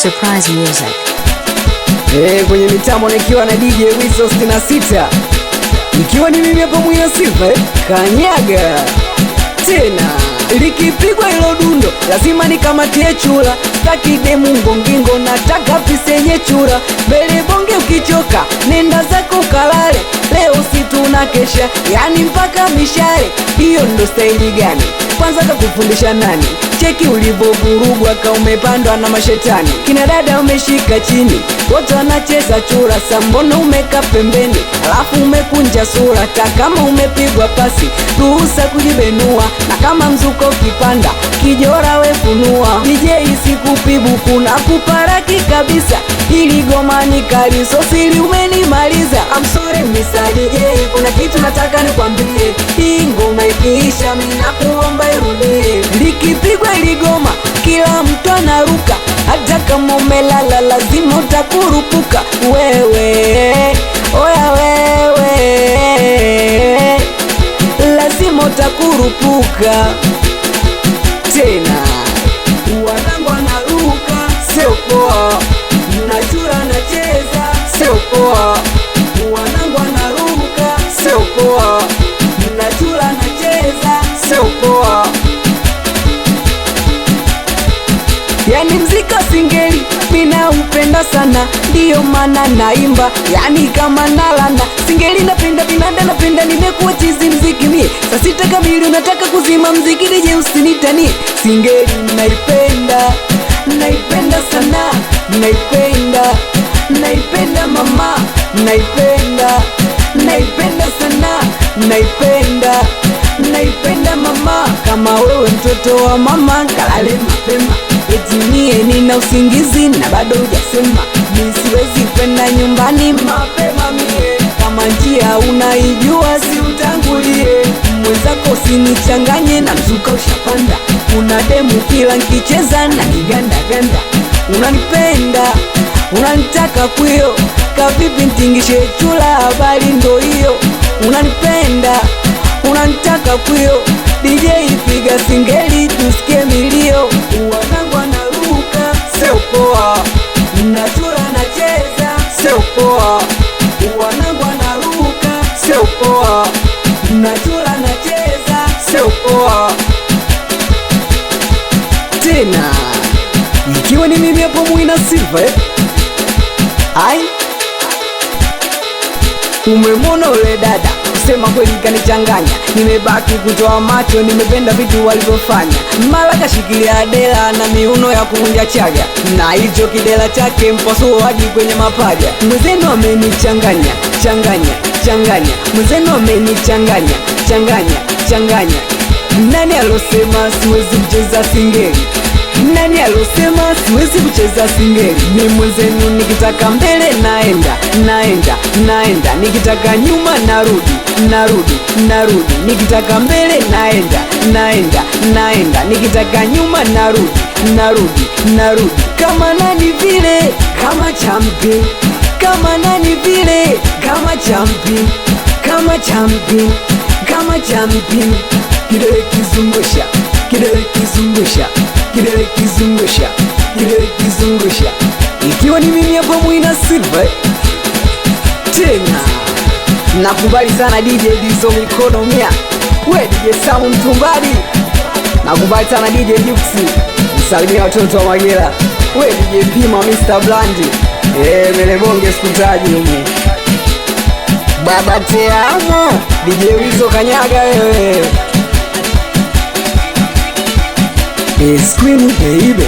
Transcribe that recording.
Surprise music. Kwenye mitambo nikiwa na DJ Wiso 66. Nikiwa ni mimi hapa Mwina Silva kanyaga tena. Likipigwa hilo dundo lazima nikamatie chura. Taki demu ngongingo nataka pisenye chura. Bele bonge ukichoka nenda zako kalale. Leo si tunakesha yani mpaka mishare. Hiyo ndo staili gani? Kwanza kakufundisha nani? Cheki ulivovurugwa ka umepandwa na mashetani. Kina dada umeshika chini wote wanacheza chura. Sambono umeka pembeni alafu umekunja sura. Kama umepigwa pasi ruhusa kujibenua. Na kama mzuko kipanda kijora wefunua. DJ isikupibu kuna kuparaki kabisa. Hili goma ni kali so siri umenimaliza. I'm sorry Mr. DJ, kuna kitu nataka nikwambie. Hii ngoma ikiisha mimi nakuomba irudie. Likipigwa hili goma kila mtu anaruka. Hata kama umelala lazima utakurupuka. Wewe, oya wewe, lazima utakurupuka tena. Wanangu wanaruka sio poa. Nachura nacheza sio poa. Wanangu wanaruka sio poa. Nachura nacheza sio poa. Yani mzika singeli mina upenda sana. Ndiyo mana naimba yani kama nalana. Singeli napenda binanda napenda nimekuwa chizi mziki mie. Saa sita kamili unataka kuzima mziki DJ usinitanie. Singeli naipenda, naipenda sana. Naipenda, naipenda mama. Naipenda, naipenda sana. Naipenda, naipenda mama. Kama wewe mtoto wa mama kalale mapema. Eti mie nina usingizi na bado hujasema. Mimi siwezi kwenda nyumbani mapema mie. Kama njia unaijua si utangulie. Mwenzako usinichanganye na mzuka ushapanda. Una demu kila nkicheza na niganda ganda. Unanipenda, unanitaka kuyo. Kavipi ntingishe chula habari ndo hiyo. Unanipenda, unanitaka kuyo. DJ piga singeli tusikie milio. Wanangu wanaruka sio poa. Nachura nacheza sio poa. Wanangu wanaruka sio poa. Nachura nacheza sio poa tena. Ikiwa ni mimi hapo Mwina Silva Ai, umemwona ule dada? Kusema kweli kanichanganya. Nimebaki kutoa macho, nimependa vitu walivyofanya. Mara kashikilia dela na miuno ya kuvunja chaga. Na hicho kidela chake mpasuo hadi kwenye mapaja. Mwenzenu amenichanganya, changanya, changanya. Mwenzenu amenichanganya, changanya, changanya. Nani alosema siwezi kucheza singeli? Nani alosema siwezi kucheza singeli? Mimi mwenzenu nikitaka mbele naenda, naenda, naenda. Nikitaka nyuma narudi, narudi, narudi. Nikitaka mbele naenda, naenda, naenda. Nikitaka nyuma narudi, narudi, narudi. Kama nani vile, kama champion. Kama nani vile, kama champion. Kama champion, kama champion. Kidole kizungusha, kidole kizungusha, kidole kizungusha, kidole kizungusha. Ikiwa ni mimi hapa Mwina Silva tena. Nakubali sana DJ Dizo mikono mia. We DJ Samu Mtumbadi. Nakubali sana DJ Juksi. Msalimia watoto wa Magera. We DJ Pima Mr. Blandi. Melebonge sikutaji humu. Baba Teamo DJ Wiso kanyaga wewe. Scream baby.